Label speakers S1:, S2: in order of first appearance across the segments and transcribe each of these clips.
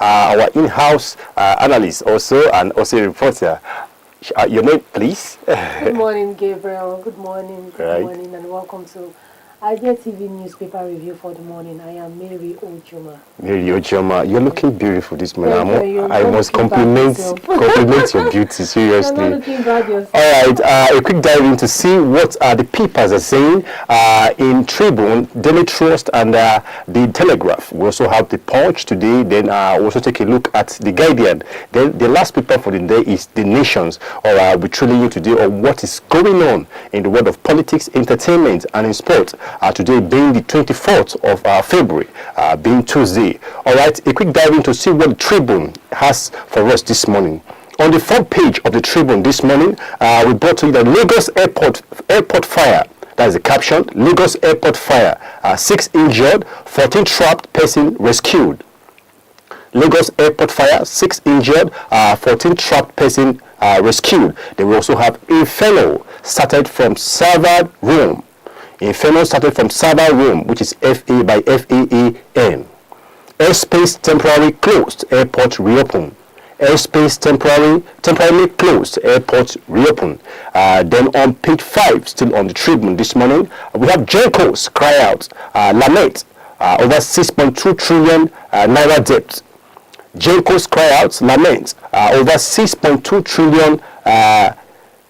S1: our in-house analyst also and also a reporter. Your name, please?
S2: Good morning, Gabriel. Good morning. Good morning, and welcome to iDEA TV newspaper review for the morning. I am Mary Ojoma.
S1: Mary Ojoma, you're looking beautiful this morning.
S2: I
S1: must compliment your beauty, seriously.
S2: You're not looking bad yourself.
S1: All right, a quick dive in to see what the papers are saying in Tribune, Daily Trust, and the Telegraph. We also have the Punch today. Then we'll also take a look at the Guardian. Then the last paper for the day is the Nations. Or we're trailing you today on what is going on in the world of politics, entertainment, and in sport. Today being the 24th of February, being Tuesday. All right, a quick dive in to see what the Tribune has for us this morning. On the front page of the Tribune this morning, we brought to you the Lagos airport fire. That is the caption. Lagos airport fire. 6 injured, 14 trapped person rescued. Lagos airport fire, 6 injured, 14 trapped person rescued. They will also have Inferno started from Savard Rome. Inferno started from Savard Rome, which is FA by FAAN. Airspace temporarily closed, airport reopened. Airspace temporarily closed, airport reopened. Then on page 5, still on the Tribune this morning, we have Gencos cry out, lament over 6.2 trillion naira debt. Gencos cry out, lament over 6.2 trillion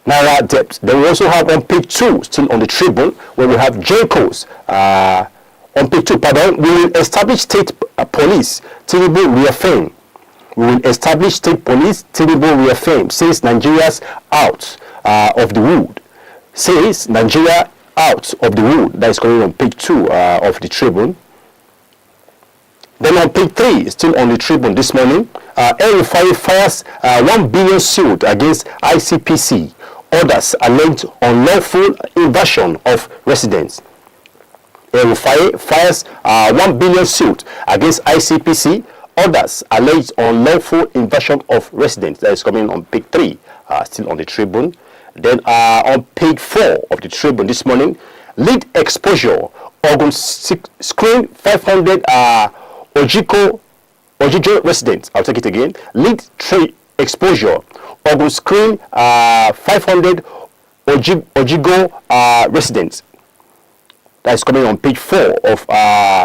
S1: naira debt. Then we also have on page 2, still on the Tribune, where we have Gencos on page 2, pardon, we will establish state police, Tinubu reaffirm. We will establish state police, Tinubu reaffirm, says Nigeria's out of the wood. Says Nigeria out of the wood. That is coming on page 2 of the Tribune. Then on page 3, still on the Tribune this morning, El-Rufai fires 1 billion suit against ICPC. Others alleged unlawful invasion of residents. El-Rufai fires 1 billion suit against ICPC. Others alleged unlawful invasion of residents. That is coming on page 3, still on the Tribune. Then on page 4 of the Tribune this morning, lead exposure, Ogun screen 500 Ojijo residents. I'll take it again. Lead trade exposure, Ogun screen 500 Ojijo residents. That is coming on page 4 of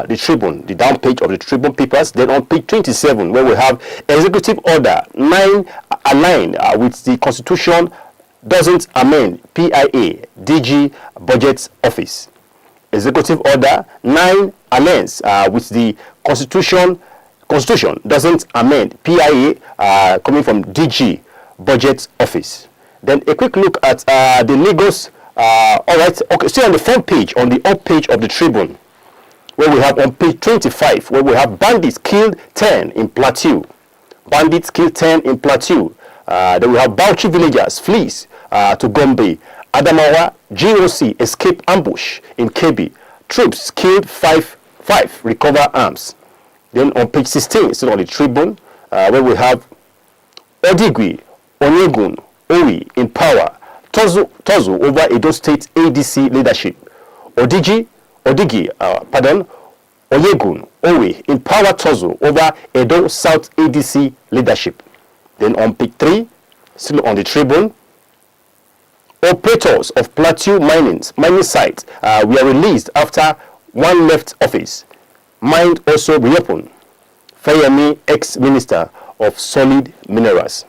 S1: the Tribune, the down page of the Tribune papers. Then on page 27, where we have executive order 9 aligned with the Constitution doesn't amend PIA DG Budget Office. Executive order 9 aligns with the Constitution doesn't amend PIA coming from DG Budget Office. Then a quick look at the Lagos. All right, okay, see on the front page, on the up page of the Tribune, where we have on page 25, where we have bandits killed 10 in Plateau. Bandits killed 10 in Plateau. Then we have Bauchi villagers flees to Gombe. Adamawa GOC escape ambush in Kebbi. Troops killed 5 recover arms. Then on page 16, still on the Tribune, where we have Odigui, Onyegun, Owi in power. Tozu over Edo State ADC leadership. Oyegun, Onyegun, Owi in power. Tozu over Edo South ADC leadership. Then on page 3, still on the Tribune, operators of Plateau mining site were released after one left office. Mine also reopened. Fayemi, ex-minister of solid minerals.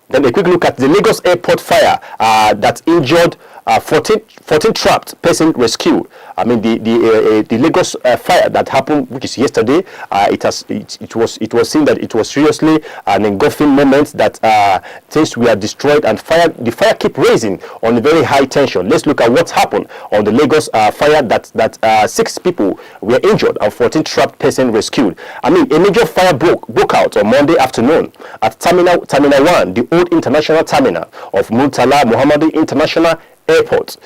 S1: Then a quick look at the Lagos airport fire that injured 14 trapped person rescued. I mean the Lagos fire that happened, which is yesterday. It was seen that it was seriously an engulfing moment, that things were destroyed, and the fire keep raising on a very high tension. Let's look at what happened on the Lagos fire that 6 people were injured and 14 trapped person rescued. I mean, a major fire broke out on Monday afternoon at Terminal 1, the old international terminal of Murtala Muhammadi International Airport,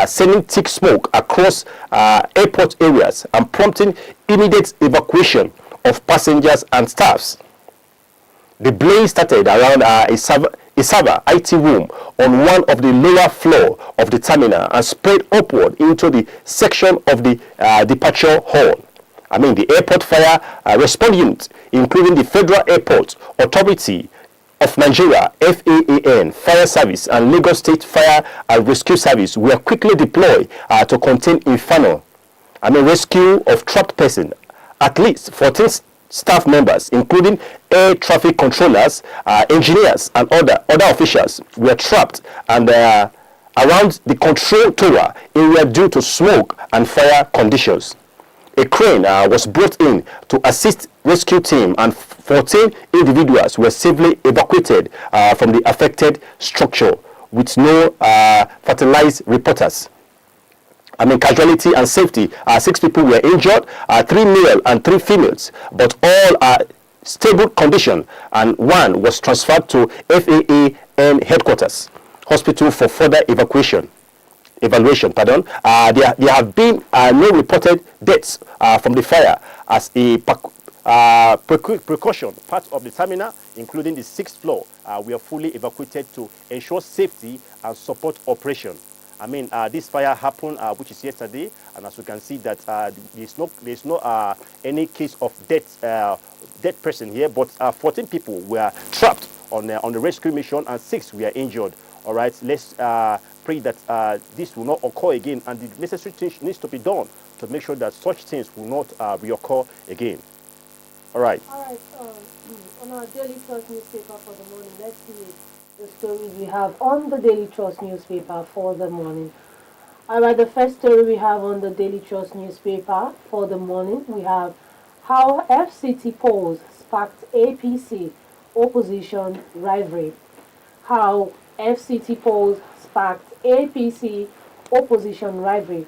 S1: sending thick smoke across airport areas and prompting immediate evacuation of passengers and staffs. The blaze started around a server IT room on one of the lower floor of the terminal and spread upward into the section of the departure hall. the airport fire response unit, including the Federal Airport Authority of Nigeria, FEAN, Fire Service, and Lagos State Fire and Rescue Service were quickly deployed to contain inferno. Rescue of trapped person. At least 14 staff members, including air traffic controllers, engineers, and other officials, were trapped and around the control tower area due to smoke and fire conditions. A crane was brought in to assist rescue team, and 14 individuals were safely evacuated from the affected structure with no fatalized reporters. Casualty and safety. 6 people were injured, 3 male and 3 females, but all are stable condition, and 1 was transferred to FEAN headquarters hospital for further evaluation. There have been no reported deaths from the fire. As a precaution, part of the terminal, including the 6th floor, we are fully evacuated to ensure safety and support operation. This fire happened, which is yesterday, and as you can see that there's no any case of dead person here, but 14 people were trapped on the rescue mission, and 6 were injured. All right, let's pray that this will not occur again, and the necessary things needs to be done to make sure that such things will not reoccur again. All right.
S2: All right. On our Daily Trust newspaper for the morning, let's see the stories we have on the Daily Trust newspaper for the morning. All right, the first story we have on the Daily Trust newspaper for the morning, we have how FCT polls sparked APC opposition rivalry. How FCT polls sparked APC opposition rivalry.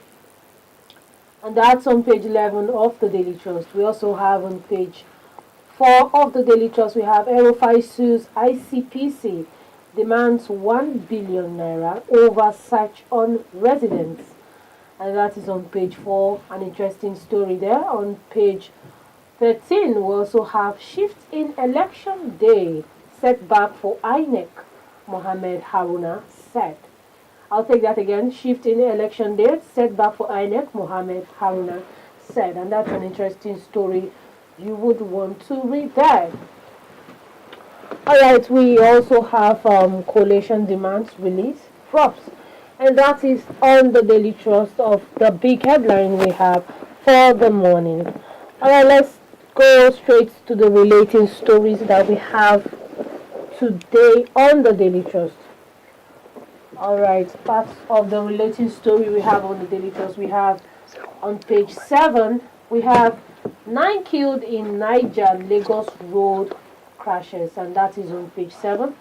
S2: And that's on page 11 of the Daily Trust. We also have on page 4 of the Daily Trust, we have Erufai sues ICPC, demands 1 billion naira over search on residents. And that is on page 4, an interesting story there. On page 13, we also have shift in election day, setback for INEC, Mohammed Haruna said. I'll take that again. Shift in election date, setback for INEC, Mohammed Haruna said. And that's an interesting story. You would want to read that. All right, we also have coalition demands release props. And that is on the Daily Trust of the big headline we have for the morning. All right, let's go straight to the relating stories that we have today on the Daily Trust. All right, part of the relating story we have on the Daily Trust, we have on page 7, we have 9 killed in Niger-Lagos road crashes, and that is on page 7.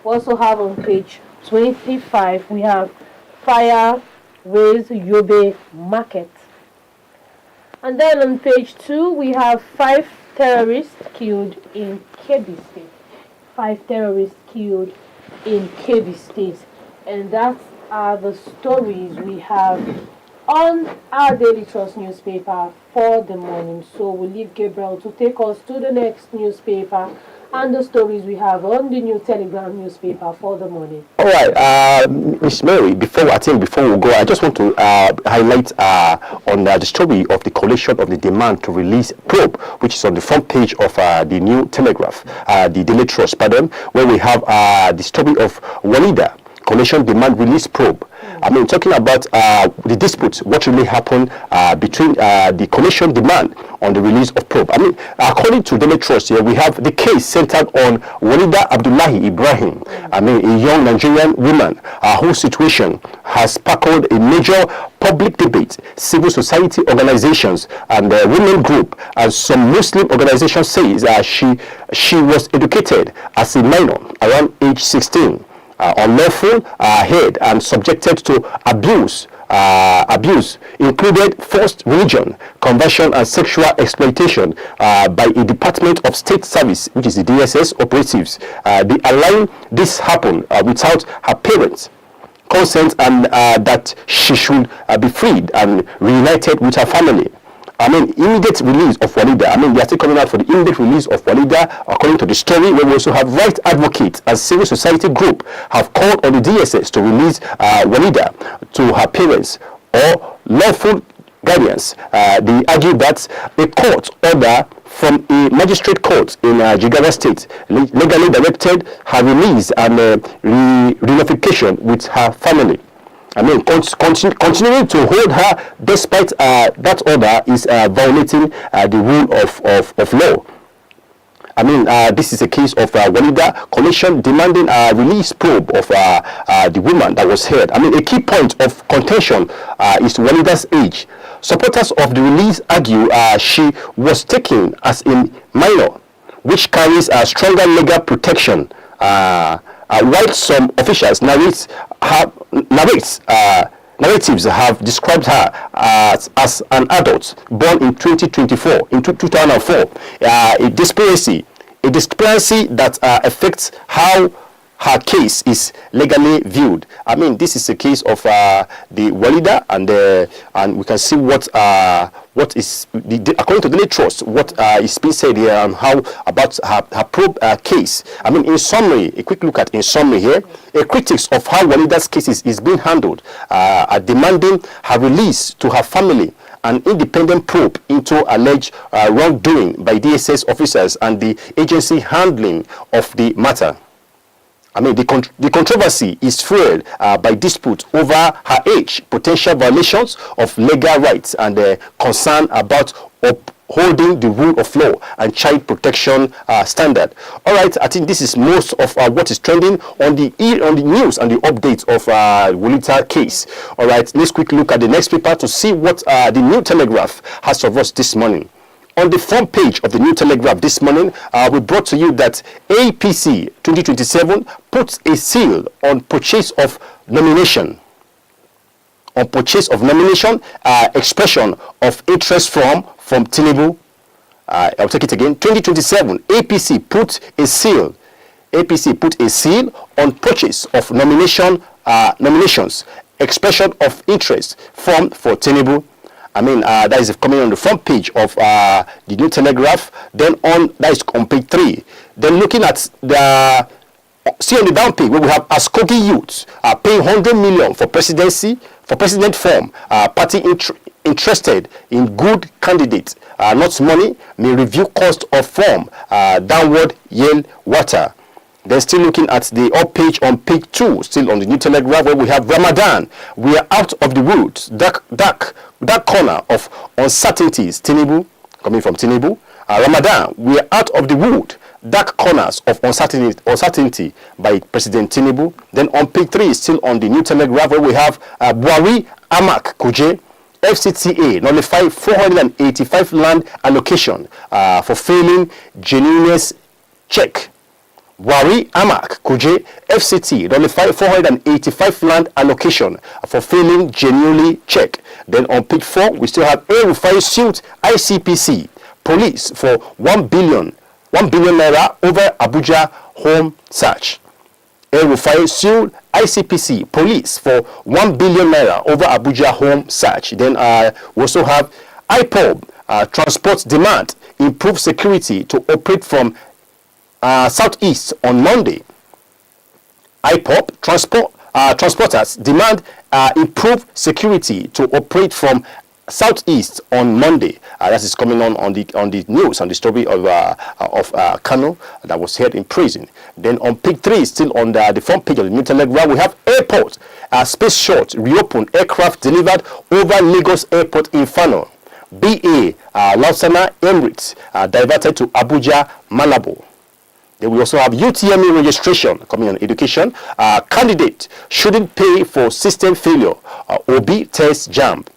S2: We also have on page 25, we have fire with Yobe market. And then on page 2, we have 5 terrorists killed in Kebbi State. 5 terrorists killed in Kebbi State. And that are the stories we have on our Daily Trust newspaper for the morning. So we'll leave Gabriel to take us to the next newspaper and the stories we have on the New Telegram newspaper for the morning. All
S1: right, Miss Mary, before we go, I just want to highlight on the story of the coalition of the demand to release probe, which is on the front page of the New Telegraph, the Daily Trust, where we have the story of Walida. Coalition demand release probe. Talking about the dispute, what really happened between the coalition demand on the release of probe. According to Daily Trust here, we have the case centered on Walida Abdullahi Ibrahim, a young Nigerian woman whose situation has sparkled a major public debate. Civil society organizations and the women group and some Muslim organizations say she was educated as a minor around age 16. Unlawful hate and subjected to abuse included forced religion, conversion, and sexual exploitation by a Department of State Service, which is the DSS operatives. They allowed this happen without her parents' consent, and that she should be freed and reunited with her family. Immediate release of Walida. They are still coming out for the immediate release of Walida, according to the story, where we also have right advocates and civil society group have called on the DSS to release Walida to her parents, or lawful Guardians. They argue that a court order from a magistrate court in Jigawa State legally directed her release and reunification with her family. I mean, continuing to hold her despite that order is violating the rule of law. I mean, this is a case of Walida Commission demanding a release probe of the woman that was held. I mean, a key point of contention is Walida's age. Supporters of the release argue she was taken as a minor, which carries a stronger legal protection, while some officials narratives have described her as an adult born in 2004, a disparity that affects how her case is legally viewed. I mean, this is a case of the Walida, and we can see what is according to Daily Trust, what is being said here and how about her probe case. I mean, in summary, a quick look at in summary here, a critics of how Walida's case is being handled, are demanding her release to her family, an independent probe into alleged wrongdoing by DSS officers and the agency handling of the matter. I mean, the controversy is fueled by dispute over her age, potential violations of legal rights, and concern about upholding the rule of law and child protection standard. All right, I think this is most of what is trending on the news and the updates of Walida case. All right, let's quickly look at the next paper to see what the New Telegraph has for us this morning. On the front page of the New Telegraph this morning, we brought to you that APC 2027 puts a seal on purchase of nomination. On purchase of nomination, expression of interest from Tinubu. I'll take it again. 2027, APC put a seal. APC put a seal on purchase of nominations, expression of interest for Tinubu. I mean, that is coming on the front page of the New Telegraph. Then that is on page 3. Then looking at the, see on the down page where we have Askogi youths paying 100 million for president form. Party interested in good candidate, not money, may review cost of form. Downward yield water. Then still looking at the up page on page 2, still on the New Telegraph, where we have Ramadan. We are out of the woods. That corner of uncertainties. Tinubu, coming from Tinubu. Ramadan, we are out of the wood. Dark corners of uncertainty by President Tinubu. Then on page 3, still on the New Telegraph, where we have Buhari Amak Kuje. FCTA nullified 485 land allocation for failing genuineness check. Buhari Amak Kuje, FCT nullified 485 land allocation for failing genuinely check. Then on page 4, we still have El-Rufai suit ICPC police for 1 billion naira over Abuja home search. El-Rufai sued ICPC police for 1 billion naira over Abuja home search. Then we also have IPOB transport demand improve security to operate from Southeast on Monday. IPOB transporters demand improve security to operate from Southeast on Monday. That is coming on the news and the story of Kano that was held in prison. Then on page 3, still on the front page of the New Telegraph, we have airport space short reopened, aircraft delivered over Lagos Airport Inferno. BA Lausana Emirates diverted to Abuja Malabo. Then we also have UTME registration coming on education. Candidate shouldn't pay for system failure. OB tells JAMB.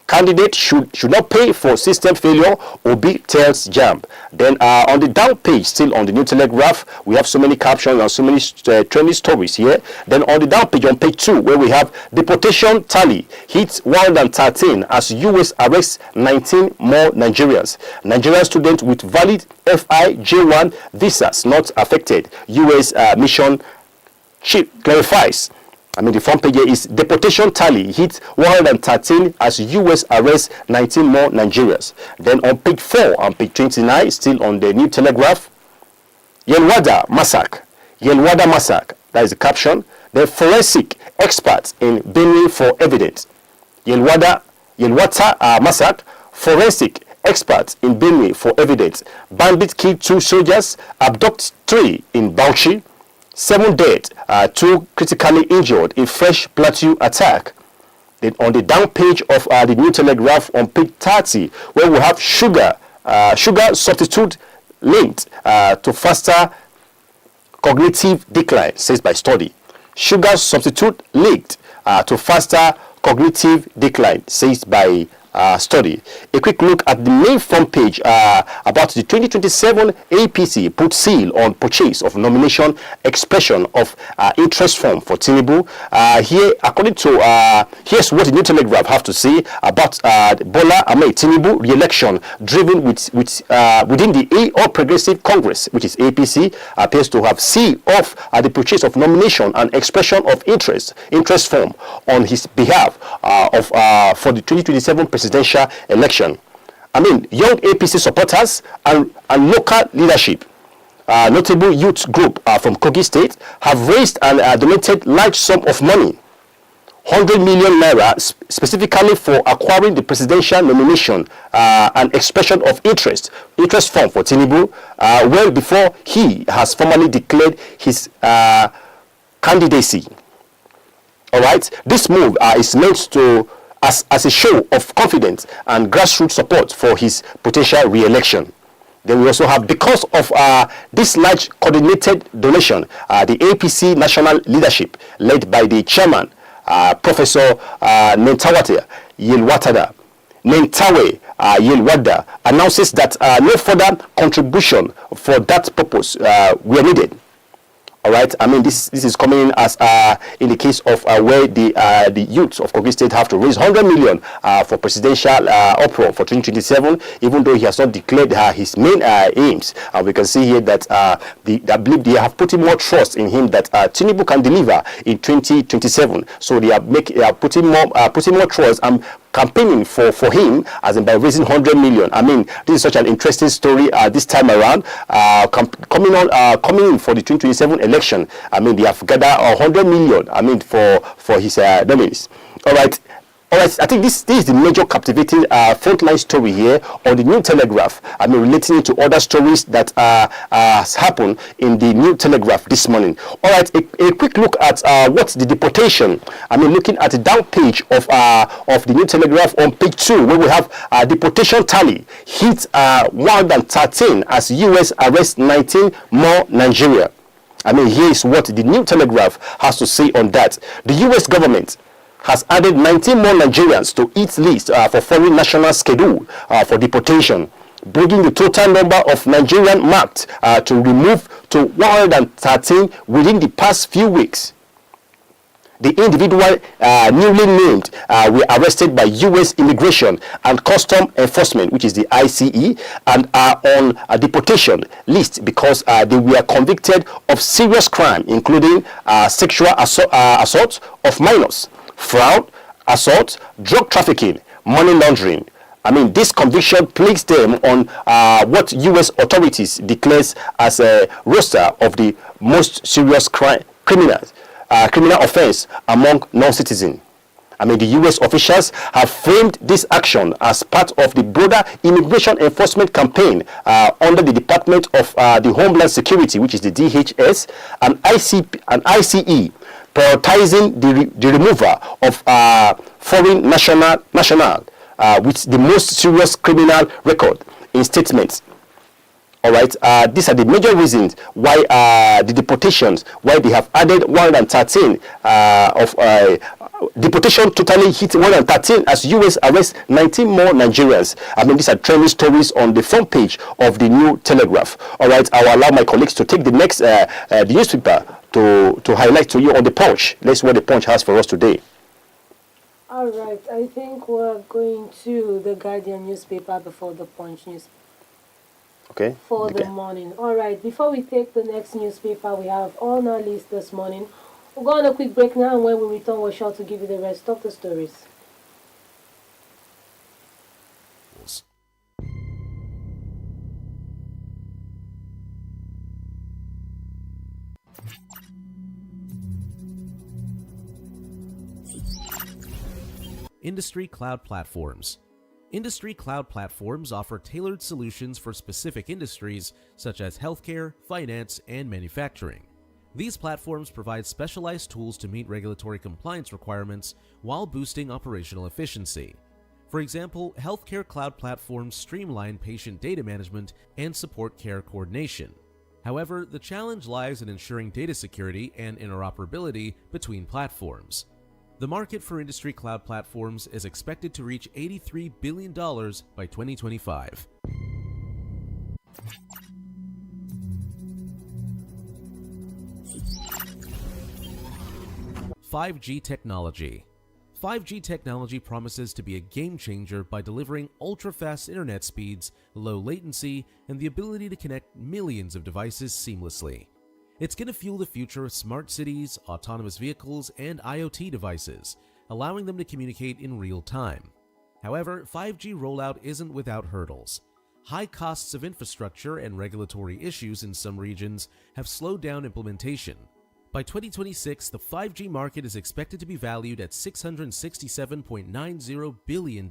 S1: Candidate should not pay for system failure. OB tells JAMB. Then on the down page, still on the New Telegraph, we have so many captions and so many trending stories here. Then on the down page, on page 2, where we have deportation tally hits 113 as US arrests 19 more Nigerians. Nigerian students with valid FIJ1 visas not affected. US mission chief clarifies. I mean, the front page here is deportation tally hit 113 as US arrests 19 more Nigerians. Then on page 4 and page 29, still on the New Telegraph, Yelwada massacre. Yelwada massacre, that is the caption. The forensic experts in Benue for evidence. Yelwada Yelwata massacre, forensic experts in Benue for evidence. Bandits kill 2 soldiers, abduct 3 in Bauchi. 7 dead, 2 critically injured in fresh plateau attack. Then on the down page of the New Telegraph on page 30, where we have sugar substitute linked to faster cognitive decline, says by study. Sugar substitute linked to faster cognitive decline, says by study. A quick look at the main front page about the 2027 APC put seal on purchase of nomination expression of interest form for Tinubu. Here, according to here's what the New Telegraph have to say about Bola Ahmed Tinubu re-election driven within the All Progressive Congress, which is APC, appears to have sealed off the purchase of nomination and expression of interest form on his behalf for the 2027 presidential election. I mean, young APC supporters and local leadership, notable youth group from Kogi State, have raised and donated large sum of money, 100 million naira, specifically for acquiring the presidential nomination and expression of interest form for Tinubu, well before he has formally declared his candidacy. All right, this move is meant to as a show of confidence and grassroots support for his potential re-election. Then we also have, because of this large coordinated donation, the APC national leadership, led by the chairman, Professor Nentawe Yelwada, announces that no further contribution for that purpose were needed. All right. I mean, this is coming in as in the case of where the youths of Kogi State have to raise 100 million for presidential uproar for 2027, even though he has not declared his main aims. We can see here that I believe they have put in more trust in him that Tinubu can deliver in 2027. So they are putting more trust and campaigning for him, as in by raising 100 million. I mean, this is such an interesting story this time around. Coming in for the 2027 election. I mean, they have gathered 100 million. I mean, for his nominees. All right. I think this is the major captivating frontline story here on the New Telegraph. I mean, relating it to other stories that has happened in the New Telegraph this morning. All right, a quick look at what's the deportation. I mean, looking at the down page of the New Telegraph on page 2, where we have deportation tally hit 113 as US arrests 19 more Nigeria. I mean, here is what the New Telegraph has to say on that. The US government has added 19 more Nigerians to its list for foreign national schedule for deportation, bringing the total number of Nigerians marked to remove to 113 within the past few weeks. The individual newly named were arrested by U.S. Immigration and Custom Enforcement, which is the ICE, and are on a deportation list because they were convicted of serious crime, including sexual assault of minors, fraud, assault, drug trafficking, money laundering. I mean, this conviction places them on what U.S. authorities declares as a roster of the most serious criminal offense among non-citizens. I mean, the U.S. officials have framed this action as part of the broader immigration enforcement campaign under the Department of the Homeland Security, which is the DHS, and ICE, prioritizing the removal of foreign national with the most serious criminal record in statements. All right, these are the major reasons why the deportations, why they have added 113 deportation totally hit 113 as US arrests 19 more Nigerians. I mean, these are trending stories on the front page of the New Telegraph. All right, I will allow my colleagues to take the next the newspaper to highlight to you on the Punch. Let's see what the Punch has for us today.
S2: All right, I think we're going to the Guardian newspaper before the Punch newspaper.
S1: Okay.
S2: For the morning. All right, before we take the next newspaper we have on our list this morning, we'll go on a quick break now, and when we return, we're sure to give you the rest of the stories.
S3: industry cloud platforms. Industry cloud platforms offer tailored solutions for specific industries such as healthcare, finance, and manufacturing. These platforms provide specialized tools to meet regulatory compliance requirements while boosting operational efficiency. For example, healthcare cloud platforms streamline patient data management and support care coordination. However, the challenge lies in ensuring data security and interoperability between platforms. The market for industry cloud platforms is expected to reach $83 billion by 2025. (5G) technology. 5G technology promises to be a game changer by delivering ultra-fast internet speeds, low latency, and the ability to connect millions of devices seamlessly. It's going to fuel the future of smart cities, autonomous vehicles, and IoT devices, allowing them to communicate in real time. However, 5G rollout isn't without hurdles. High costs of infrastructure and regulatory issues in some regions have slowed down implementation. By 2026, the 5G market is expected to be valued at $667.90 billion,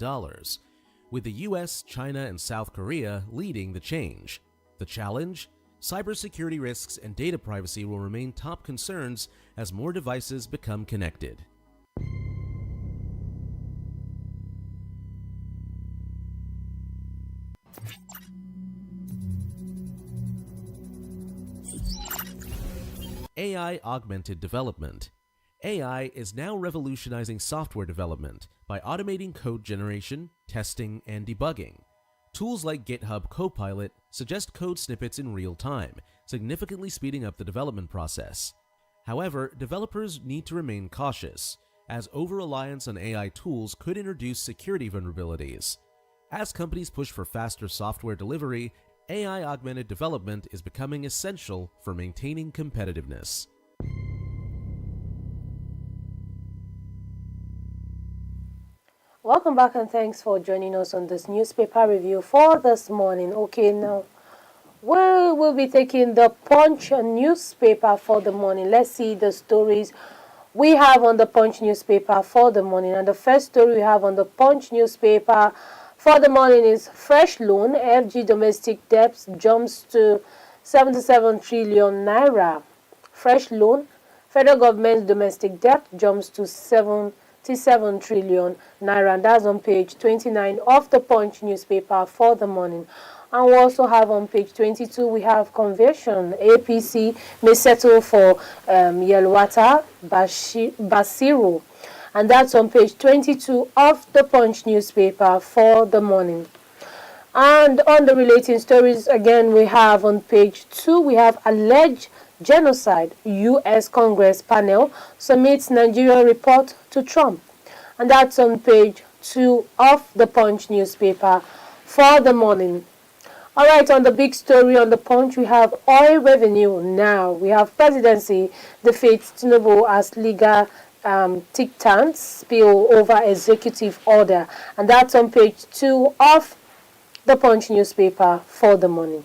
S3: with the US, China, and South Korea leading the change. The challenge? Cybersecurity risks and data privacy will remain top concerns as more devices become connected. AI augmented development. AI is now revolutionizing software development by automating code generation, testing, and debugging. Tools like GitHub Copilot suggest code snippets in real time, significantly speeding up the development process. However, developers need to remain cautious, as over-reliance on AI tools could introduce security vulnerabilities. As companies push for faster software delivery, AI-augmented development is becoming essential for maintaining competitiveness.
S2: Welcome back and thanks for joining us on this newspaper review for this morning. Okay, now we will be taking the Punch newspaper for the morning. Let's see the stories we have on the Punch newspaper for the morning. And the first story we have on the Punch newspaper for the morning is fresh loan. FG domestic debt jumps to 77 trillion naira. Fresh loan. Federal government's domestic debt jumps to 77 trillion naira, and that's on page 29 of the Punch newspaper for the morning. And we also have on page 22, we have conversion. APC may settle for Yelwata Basiru, and that's on page 22 of the Punch newspaper for the morning. And on the relating stories, again, we have on page 2, we have alleged genocide. U.S. Congress panel submits Nigerian report to Trump. And that's on page 2 of the Punch newspaper for the morning. All right, on the big story on the Punch, we have oil revenue now. We have presidency defeats Tinubu as legal dictates spill over executive order. And that's on page 2 of the Punch newspaper for the morning.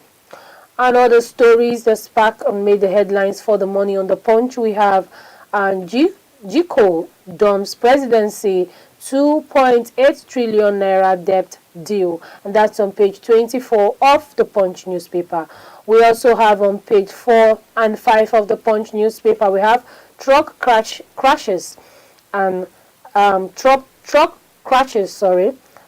S2: And other stories that spark and made the headlines for the morning on the Punch, we have GCO dumps presidency 2.8 trillion naira debt deal, and that's on page 24 of the Punch newspaper. We also have on page 4 and 5 of the Punch newspaper, we have truck crashes and truck crashes,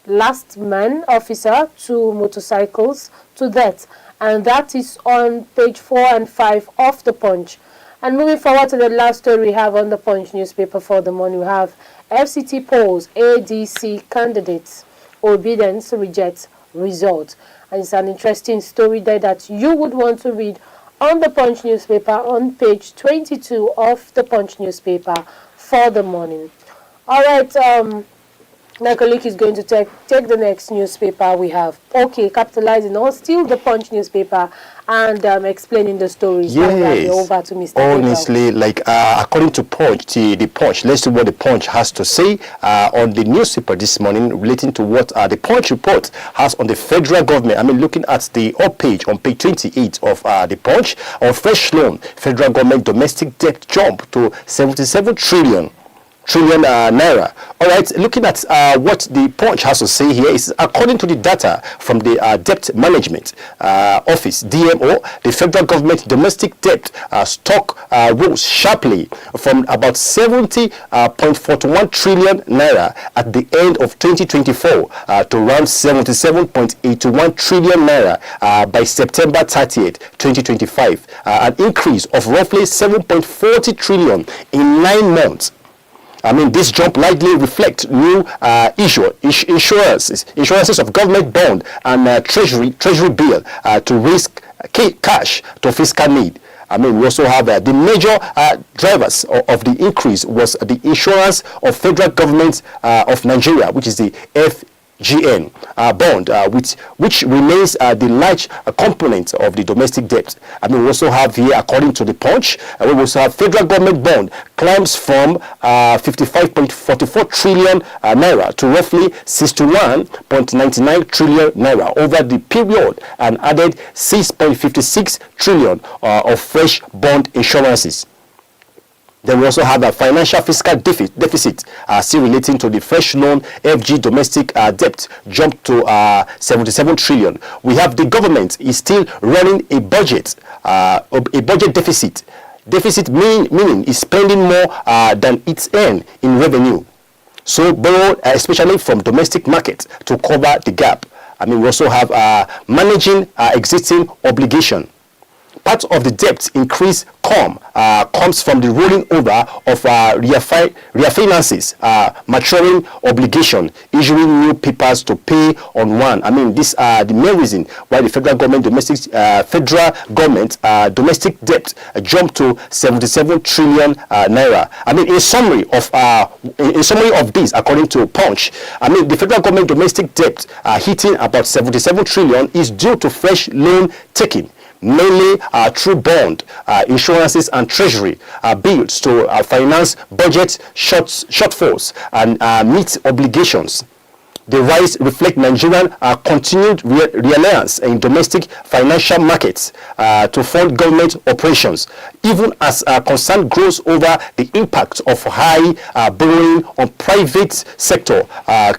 S2: last man officer, 2 motorcycles to death. And that is on page 4 and 5 of the Punch. And moving forward to the last story we have on the Punch newspaper for the morning, we have FCT polls, ADC candidates, obedience rejects result. And it's an interesting story there that you would want to read on the Punch newspaper on page 22 of the Punch newspaper for the morning. All right, my colleague is going to take the next newspaper we have. Okay, capitalizing on still the Punch newspaper and explaining the stories.
S1: Yes.
S2: Over to Mr.
S1: Honestly, according to Punch, the Punch, let's see what the Punch has to say on the newspaper this morning relating to what the Punch report has on the federal government. I mean, looking at the up page on page 28 of the Punch, on fresh loan, federal government domestic debt jump to 77 trillion trillion naira. All right, looking at what the Punch has to say here is, according to the data from the Debt Management Office, DMO, the federal government domestic debt stock rose sharply from about 70.41 trillion naira at the end of 2024 to around 77.81 trillion naira by September 30th, 2025, an increase of roughly 7.40 trillion in 9 months. I mean, this jump likely reflects new insurances of government bond and treasury bill to raise cash to fiscal need. I mean, we also have the major drivers of the increase was the insurance of federal government of Nigeria, which is the FGN bond, which remains the large component of the domestic debt. I mean, we also have here, according to the Punch, we also have federal government bond climbs from 55.44 trillion naira to roughly 61.99 trillion naira over the period, and added 6.56 trillion of fresh bond insurances. Then we also have a financial fiscal deficit still relating to the fresh loan FG domestic debt jumped to 77 trillion. We have the government is still running a budget deficit. Deficit meaning is spending more than its earn in revenue. So borrow especially from domestic market to cover the gap. I mean, we also have managing existing obligation. Part of the debt increase comes from the rolling over of refinances, maturing obligation, issuing new papers to pay on one. I mean, these are the main reason why the federal government domestic debt jumped to 77 trillion naira. I mean, in summary of this, according to Punch, I mean, the federal government domestic debt hitting about 77 trillion is due to fresh loan taking, mainly through bond, insurances and treasury bills to finance budget shortfalls and meet obligations. The rise reflects Nigerian continued reliance in domestic financial markets to fund government operations, even as concern grows over the impact of high borrowing on private sector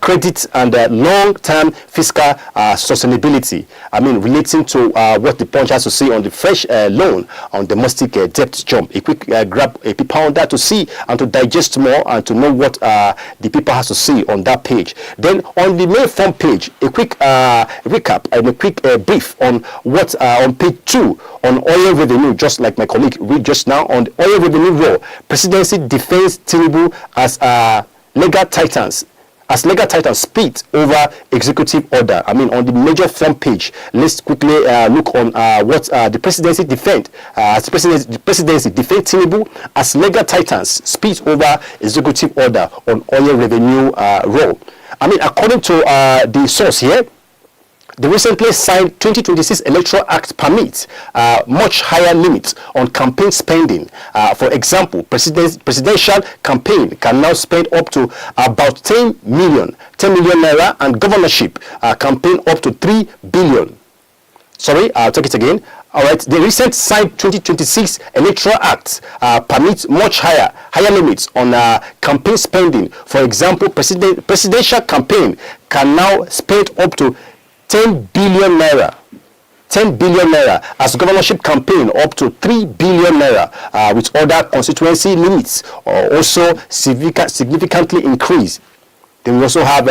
S1: credit and long-term fiscal sustainability. I mean, relating to what the Punch has to say on the fresh loan on domestic debt jump. A quick grab a paper on that to see and to digest more and to know what the paper has to say on that page. Then on the main front page, a quick recap and a quick brief on what on page 2 on oil revenue, just like my colleague read just now on the oil revenue row. Presidency defends Tinubu as legal titans split over executive order. I mean, on the major front page, let's quickly look on what the presidency defend. The presidency defend Tinubu as legal titans split over executive order on oil revenue row. I mean, according to the source here, the recently signed 2026 Electoral Act permits much higher limits on campaign spending. For example, presidential campaign can now spend up to about 10 million naira, and governorship campaign up to 3 billion. Sorry, I'll take it again. All right, the recent signed 2026 Electoral Act permits much higher limits on campaign spending. For example, presidential campaign can now spend up to 10 billion naira. 10 billion naira as governorship campaign up to 3 billion naira, with other constituency limits also significantly increased. Then we also have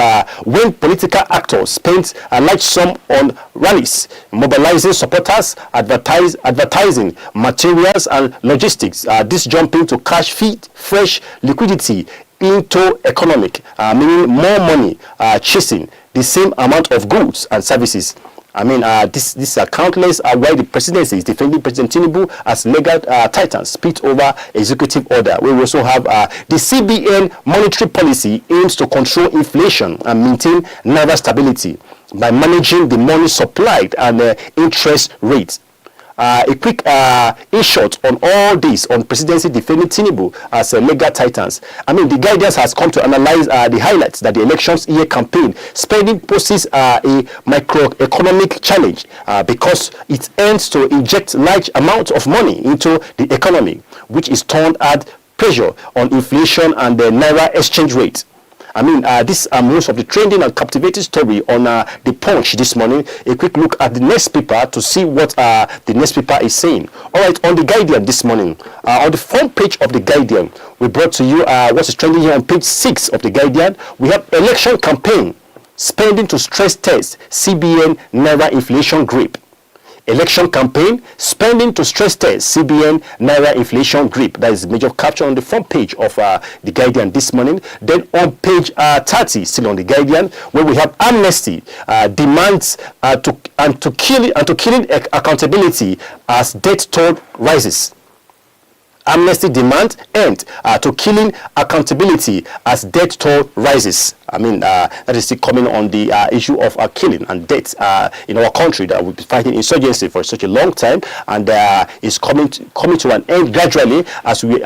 S1: when political actors spend a large sum on rallies, mobilizing supporters, advertising materials and logistics. This jumping to cash feed fresh liquidity into economic, meaning more money chasing the same amount of goods and services. I mean, these are countless why the presidency is defending President Tinubu as legal titans split over executive order. We also have the CBN monetary policy aims to control inflation and maintain naira stability by managing the money supplied and interest rates. A quick in short on all this on presidency defending Tinubu as legal titans. I mean, the guidance has come to analyze the highlights that the elections year campaign spending poses a microeconomic challenge because it aims to inject large amounts of money into the economy, which is turned at pressure on inflation and the naira exchange rate. I mean, these are most of the trending and captivating story on the Punch this morning. A quick look at the next paper to see what the next paper is saying. All right, on the Guardian this morning, on the front page of the Guardian, we brought to you what is trending here on page 6 of the Guardian. We have election campaign, spending to stress test CBN naira inflation grip. Election campaign, spending to stress test CBN naira inflation grip. That is the major caption on the front page of the Guardian this morning. Then on page 30, still on the Guardian, where we have amnesty demands to killing accountability as death toll rises. Amnesty demand end to killing accountability as death toll rises. I mean, that is still coming on the issue of killing and death in our country that we've been fighting insurgency for such a long time, and is coming to an end gradually as the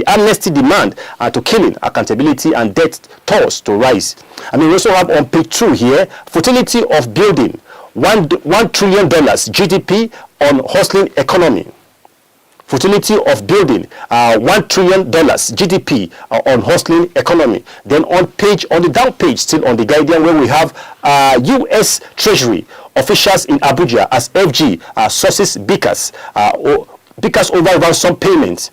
S1: amnesty demand to killing accountability and death tolls to rise. I mean, we also have on page 2 here, fertility of building $1 trillion GDP on hustling economy. Fertility of building $1 trillion GDP on hustling economy. Then on the down page, still on the Guardian, where we have U.S. Treasury officials in Abuja as FG sources Bikas over ransom payments.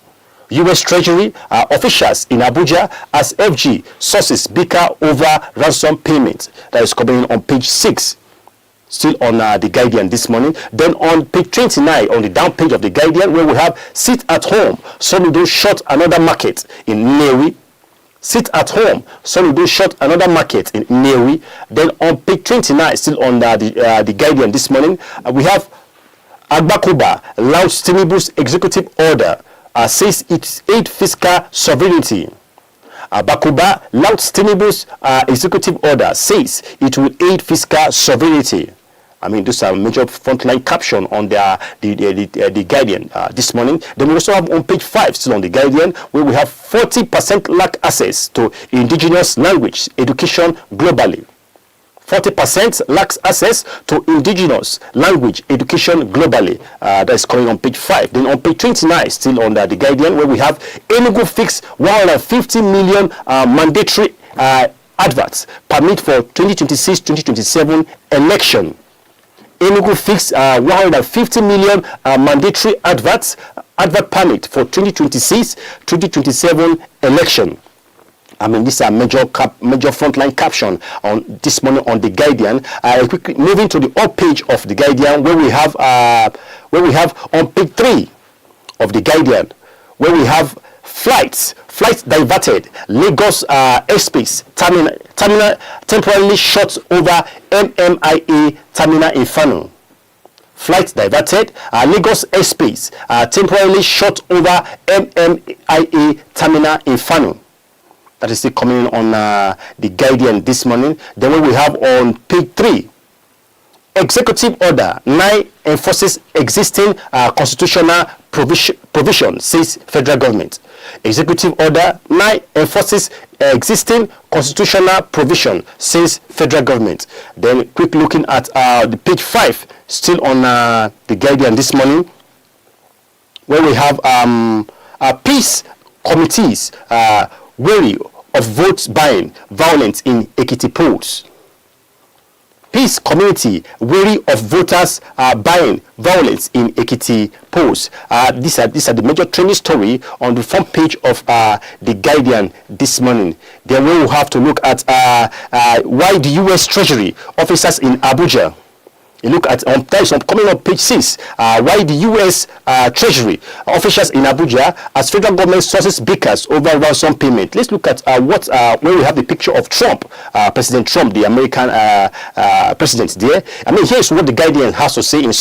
S1: U.S. Treasury officials in Abuja as FG sources Bika over ransom payments. That is coming on page 6. Still on the Guardian this morning. Then on page 29, on the down page of the Guardian, where we have sit at home, Soludo shut another market in Neri. Sit at home, Soludo shut another market in Neri. Then on page 29, still on the Guardian this morning, we have Agbakuba louds Tinubu's executive order, says it aids fiscal sovereignty. Bakuba louds Tinubu's executive order, says it will aid fiscal sovereignty. I mean, this is a major frontline caption on the Guardian this morning. Then we also have on page 5, still on the Guardian, where we have 40% lack access to indigenous language education globally. 40% lacks access to indigenous language education globally. That is coming on page 5. Then on page 29, still on the Guardian, where we have Enugu fix 150 million mandatory adverts permit for 2026-2027 election. Enugu fix 150 million mandatory advert permit for 2026-2027 election. I mean, this is a major frontline caption on this morning on the Guardian. Quickly moving to the up page of the Guardian, where we have on page 3 of the Guardian, where we have flights diverted. Lagos airspace terminal temporarily shut over MMIA terminal in Fano. Flights diverted. Lagos airspace temporarily shut over MMIA terminal in Fano. That is still coming on the Guardian this morning. Then we have on page 3, executive order 9 enforces existing constitutional provision, says federal government. Executive order 9 enforces existing constitutional provision, says federal government. Then quick looking at the page 5, still on the Guardian this morning, where we have peace committees wary of vote buying violence in Ekiti polls. Peace community wary of voters buying violence in Ekiti polls. These are the major trending story on the front page of the Guardian this morning. Then we will have to look at why the U.S. Treasury officers in Abuja. You look at coming on page 6, why the U.S. Treasury officials in Abuja as federal government sources Bikas over ransom payment. Let's look at where we have the picture of Trump, President Trump, the American president there. I mean, here's what the Guardian has to say in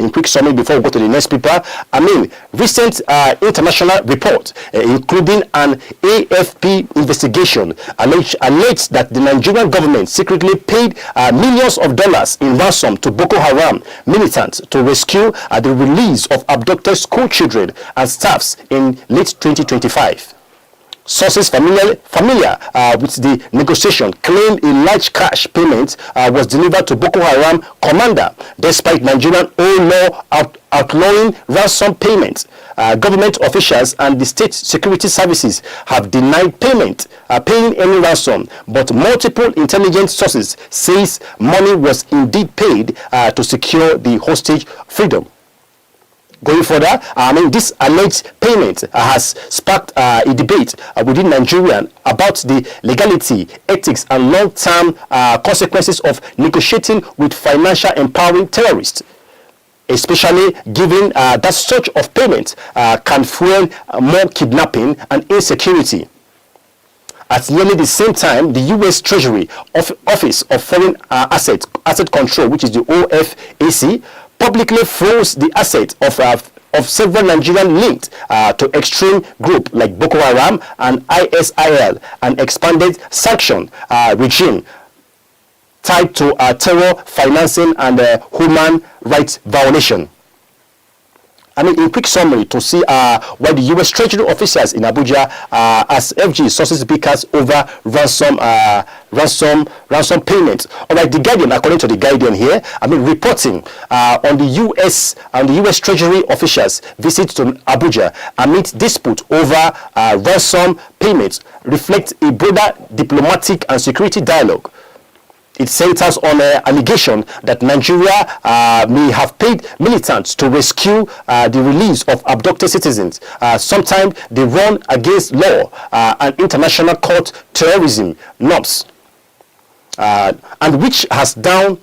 S1: quick summary before we go to the next paper. I mean, recent international report, including an AFP investigation, alleged that the Nigerian government secretly paid millions of dollars in ransom to Boko Haram militants to rescue the release of abducted school children and staffs in late 2025. Sources familiar with the negotiation claimed a large cash payment was delivered to Boko Haram commander, despite Nigerian law outlawing ransom payments. Government officials and the state security services have denied paying any ransom, but multiple intelligence sources says money was indeed paid to secure the hostage freedom. Going further, this alleged payment has sparked a debate within Nigeria about the legality, ethics, and long-term consequences of negotiating with financial empowering terrorists, especially given that such of payment can fuel more kidnapping and insecurity. At nearly the same time, the U.S. Treasury Office of Foreign Asset Control, which is the OFAC, publicly froze the assets of several Nigerian linked to extreme group like Boko Haram and ISIL, and expanded sanction regime tied to terror financing and human rights violation. In quick summary, to see why the U.S. Treasury officials in Abuja as FG sources speakers over ransom payments. All right, the Guardian, according to the Guardian here, reporting on the U.S. Treasury officials' visit to Abuja amid dispute over ransom payments reflects a broader diplomatic and security dialogue. It centers on an allegation that Nigeria may have paid militants to rescue the release of abducted citizens. Sometimes they run against law and international court terrorism norms, and which has drawn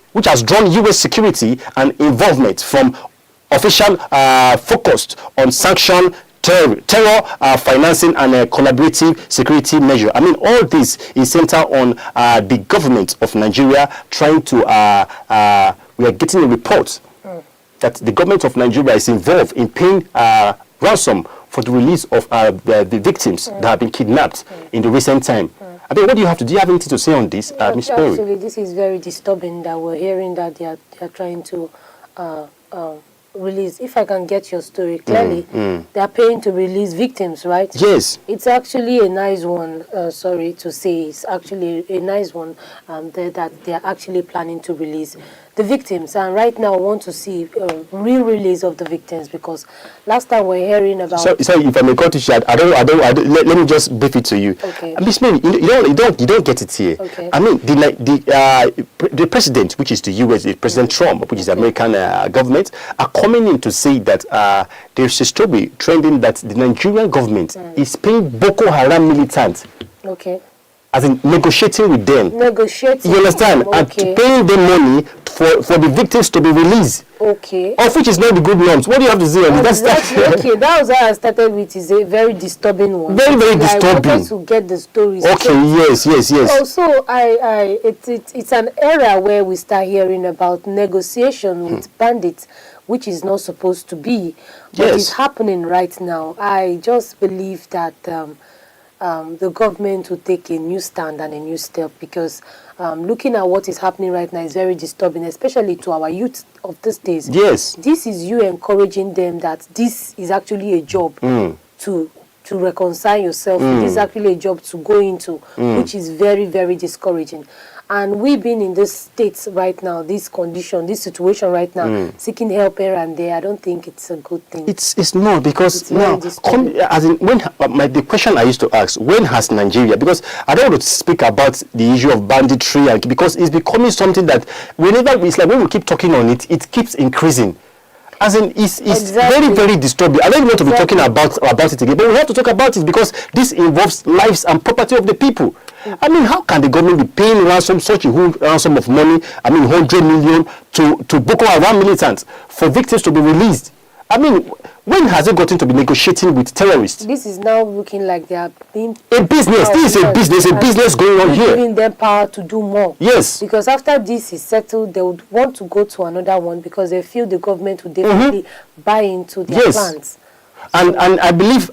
S1: U.S. security and involvement from official focused on sanction, terror financing, and collaborative security measure. All this is centered on the government of Nigeria trying to we are getting a report that the government of Nigeria is involved in paying ransom for the release of the victims that have been kidnapped in the recent time. What do you have to do? You have anything to say on this, Ms. Perry?
S2: Actually, this is very disturbing that we're hearing that they are trying to release. If I can get your story clearly, they are paying to release victims, right?
S1: Yes.
S2: It's actually a nice one. Sorry to say, it's actually a nice one that they are actually planning to release the victims. And right now, I want to see real release of the victims, because last time we're hearing about.
S1: Sorry, if I may cut you short, let me just brief it to you.
S2: Okay.
S1: Miss Mary, you don't get it here.
S2: Okay.
S1: The president, which is the U.S., President Trump, which is the American government, are coming in to say that there's a story trending that the Nigerian government is paying Boko Haram militants.
S2: Okay.
S1: As in negotiating with them.
S2: Negotiating.
S1: You understand?
S2: Okay.
S1: And paying them money for the victims to be released.
S2: Okay.
S1: Of which is not the good norms. What do you have to say on this?
S2: Okay, that was how I started with. Is a very disturbing one.
S1: Very, very disturbing.
S2: I wanted to get the stories.
S1: Okay, yes.
S2: Also, it's an era where we start hearing about negotiation with bandits, which is not supposed to be, but is happening right now. I just believe that the government will take a new stand and a new step, because looking at what is happening right now is very disturbing, especially to our youth of these days.
S1: Yes.
S2: This is you encouraging them that this is actually a job to reconcile yourself. This is actually a job to go into, which is very, very discouraging. And we being in this states right now, this condition, this situation right now, seeking help here and there, I don't think it's a good thing.
S1: It's not, because now, the question I used to ask, when has Nigeria, because I don't want to speak about the issue of banditry, because it's becoming something that it's like when we keep talking on it, it keeps increasing. It's very, very disturbing. I don't want to be talking about it again, but we have to talk about it because this involves lives and property of the people. How can the government be paying ransom, such a huge ransom of money, 100 million to Boko Haram militants for victims to be released? When has it gotten to be negotiating with terrorists?
S2: This is now looking like they are being
S1: a business. This is a business going on here.
S2: Giving them power to do more.
S1: Yes.
S2: Because after this is settled, they would want to go to another one because they feel the government would definitely buy into their plans.
S1: And I believe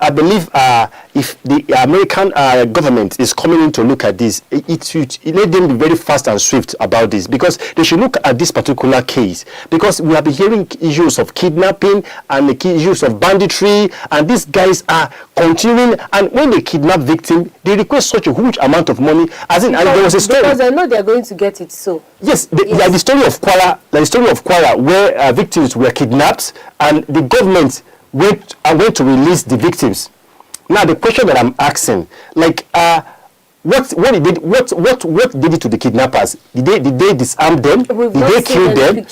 S1: if the American government is coming in to look at this, it let them be very fast and swift about this, because they should look at this particular case, because we have been hearing issues of kidnapping and the issues of banditry, and these guys are continuing. And when they kidnap victim, they request such a huge amount of money. As in, and there was a story,
S2: because I know they are going to get it. So
S1: yes, the story of Kwara, where victims were kidnapped, and the government went to release the victims. Now the question that I'm asking, like, what did it to the kidnappers? Did they disarm them? Did they kill them?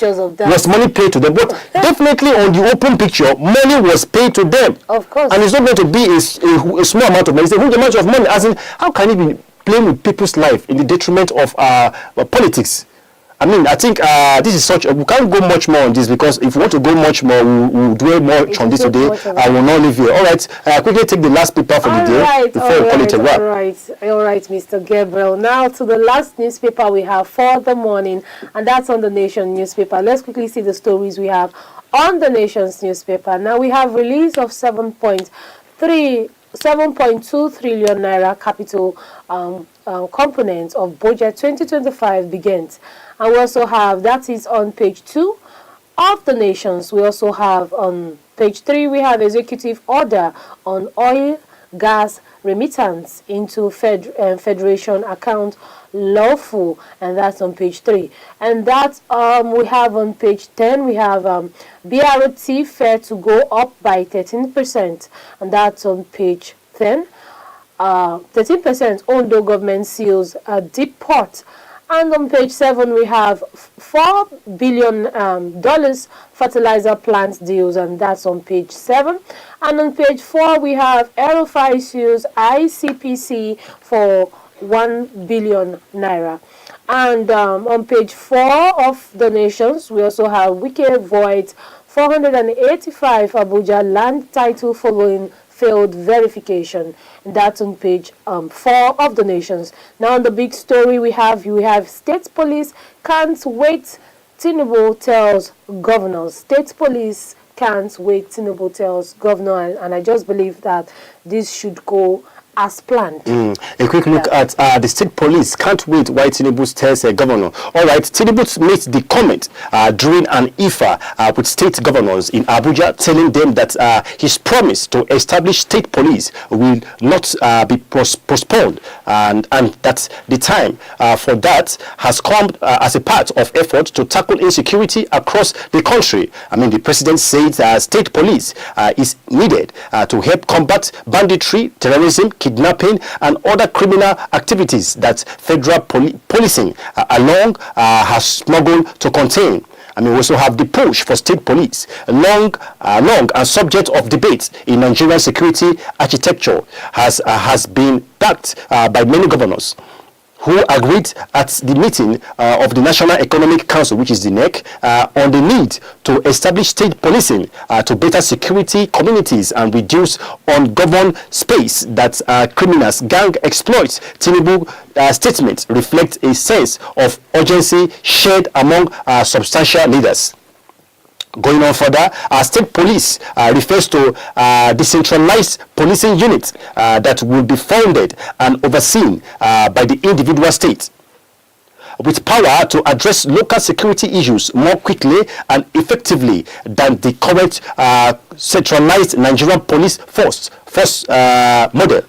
S1: Was money paid to them? But definitely on the open picture, money was paid to them.
S2: Of course.
S1: And it's not going to be a small amount of money. It's a huge amount of money. As in, how can you be playing with people's life in the detriment of politics? I mean, I think this is such. We can't go much more on this, because if we want to go much more, we'll dwell more on this today. I will not leave here. All right, quickly take the last paper for the day before we call it a wrap.
S2: All right, Mr. Gabriel. Now to the last newspaper we have for the morning, and that's on the Nation newspaper. Let's quickly see the stories we have on the Nation's newspaper. Now we have release of 7.2 trillion naira capital component of budget 2025 begins. And we also have, that is on page 2 of the Nations. We also have on page 3, we have executive order on oil, gas remittance into federation account lawful, and that's on page 3. And that we have on page 10, we have BRT fare to go up by 13%, and that's on page 10. 13% Ondo government seals a deep port. And on page 7, we have $4 billion fertilizer plant deals, and that's on page 7. And on page 4, we have Aerofy sues ICPC for 1 billion naira. And on page 4 of the Nations, we also have WIZKID voids 485 Abuja land title following failed verification. And that's on page 4 of the Nations. Now on the big story we have state police can't wait, Tinubu tells governors. State police can't wait, Tinubu tells governor, and I just believe that this should go as planned.
S1: A quick look at the state police can't wait why Tinubu tells governor. All right, Tinubu made the comment during an IFA with state governors in Abuja, telling them that his promise to establish state police will not be postponed, and that the time for that has come as a part of effort to tackle insecurity across the country. I mean, the president said state police is needed to help combat banditry, terrorism, kidnapping, and other criminal activities that federal policing alone has struggled to contain. I mean, we also have the push for state police, long and subject of debate in Nigerian security architecture, has been backed by many governors who agreed at the meeting of the National Economic Council, which is the NEC, on the need to establish state policing to better security communities and reduce ungoverned space that criminals gang exploits. Tinubu statement reflects a sense of urgency shared among substantial leaders. Going on further, state police refers to decentralized policing units that will be founded and overseen by the individual states, with power to address local security issues more quickly and effectively than the current centralized Nigerian police force model.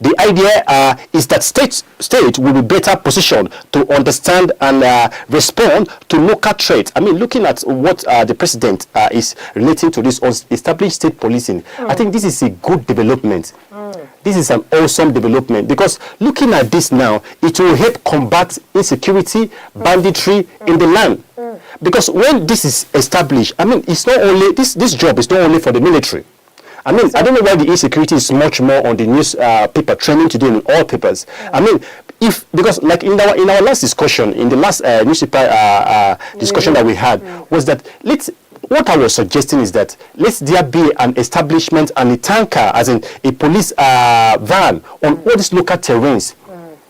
S1: The idea is that state will be better positioned to understand and respond to local threats. I mean, looking at what the president is relating to this established state policing, I think this is a good development. This is an awesome development, because looking at this now, it will help combat insecurity, banditry in the land. Because when this is established, I mean, it's not only this job is not only for the military. I mean, I don't know why the insecurity is much more on the newspaper trending today in all papers. I mean, because like in our last discussion, in the last newspaper discussion that we had, was that what I was suggesting is that there be an establishment and a tanker, as in a police van on all these local terrains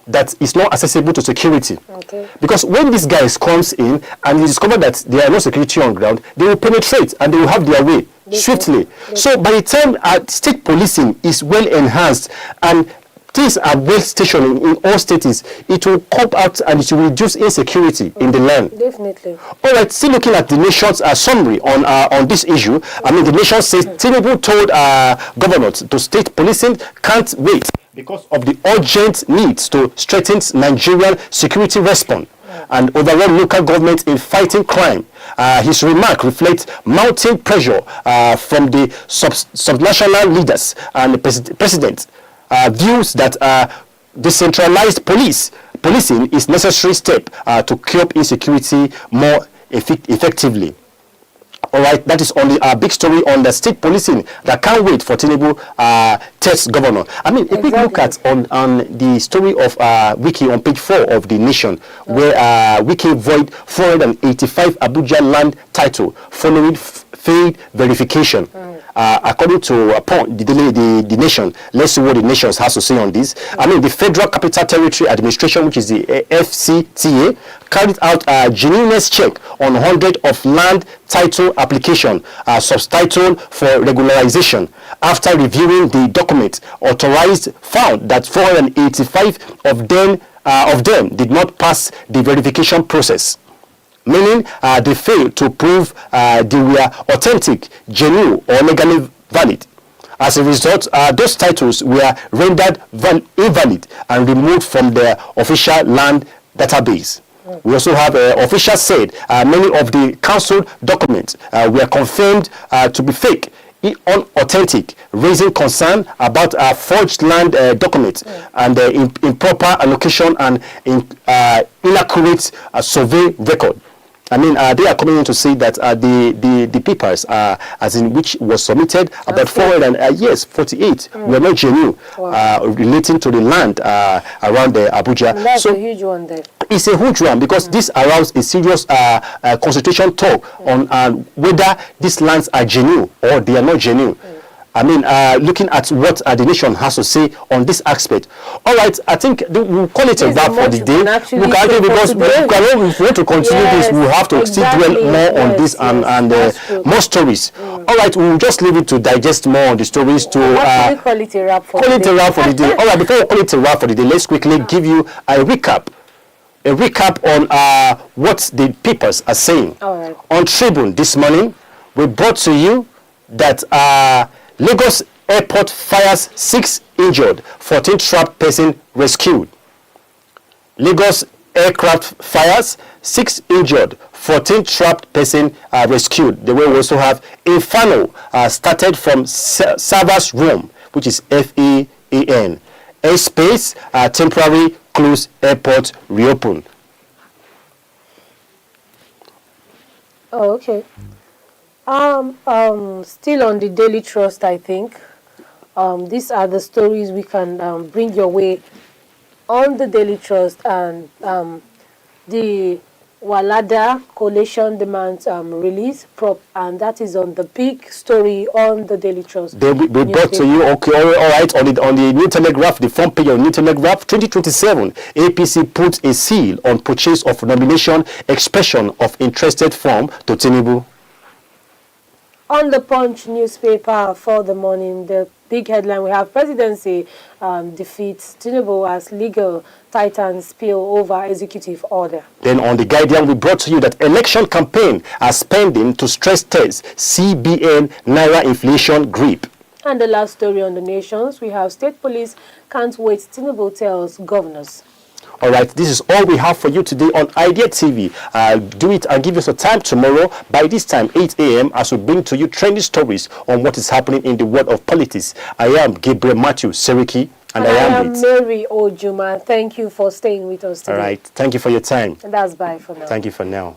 S1: that is not accessible to security. Okay. Because when these guys comes in and you discover that there are no security on ground, they will penetrate and they will have their way. swiftly. So by the time state policing is well enhanced and things are well stationed in all states, it will come out and it will reduce insecurity in the land.
S2: Definitely.
S1: All right, still looking at the nation's summary on this issue. I mean, the nation says Tinubu told governors to state policing can't wait because of the urgent needs to strengthen Nigerian security response and overall local government in fighting crime. His remark reflects mounting pressure from the subnational leaders and the president. Views that decentralized policing is necessary step to curb insecurity more effectively. All right, that is on the big story on the state policing that can't wait for Tinubu test governor. I mean, a quick look at on the story of WIZKID on page 4 of the Nation, where WIZKID void 485 Abuja land title following failed verification. According to the Nation, let's see what the Nation has to say on this. I mean, the Federal Capital Territory Administration, which is the FCTA, carried out a genuineness check on 100 of land title application subtitled for regularization. After reviewing the document, authorized found that 485 of them did not pass the verification process, meaning they failed to prove they were authentic, genuine, or legally valid. As a result, those titles were rendered invalid and removed from the official land database. We also have officials said many of the council documents were confirmed to be fake, unauthentic, raising concern about forged land documents and improper allocation and inaccurate survey record. I mean, they are coming in to say that the papers, as in which was submitted, about 48 were not genuine, relating to the land around Abuja.
S2: And that's a huge one there.
S1: It's a huge one because this aroused a serious consultation talk on whether these lands are genuine or they are not genuine. I mean, looking at what the Nation has to say on this aspect. All right, I think we'll call it a wrap for the day. We can do because we want to continue this. We'll have to still dwell more on this and more stories. All right, we'll just leave it to digest more on the stories. To
S2: call it a wrap for
S1: the day. All right, before we call it a wrap for the day, let's quickly give you a recap. A recap on what the papers are saying.
S2: All right.
S1: On Tribune this morning, we brought to you that Lagos Airport fires 6 injured, 14 trapped person rescued. Lagos aircraft fires 6 injured, 14 trapped person rescued. The way we also have Inferno started from server's room, which is FEAN. Airspace temporary closed, airport reopened.
S2: Oh, okay. Still on the Daily Trust, I think. These are the stories we can bring your way on the Daily Trust, and the Walada Coalition demands release prop, and that is on the big story on the Daily Trust.
S1: We brought to you, okay, all right, on the New Telegraph, the front page of New Telegraph, 2027, APC puts a seal on purchase of nomination expression of interested firm to Tinubu.
S2: On the Punch newspaper for the morning, the big headline we have: presidency defeats Tinubu as legal titans spill over executive order. Then
S1: on the Guardian, we brought to you that election campaign are spending to stress test CBN Naira inflation grip.
S2: And the last story on the Nations, we have state police can't wait, Tinubu tells governors.
S1: All right, this is all we have for you today on IDEA TV. Do it and give us a time tomorrow by this time, 8 a.m., as we bring to you trending stories on what is happening in the world of politics. I am Gabriel Matthew Seriki, and I am
S2: Mary Ojuma. Thank you for staying with us today.
S1: All right, thank you for your time.
S2: And that's bye for now.
S1: Thank you for now.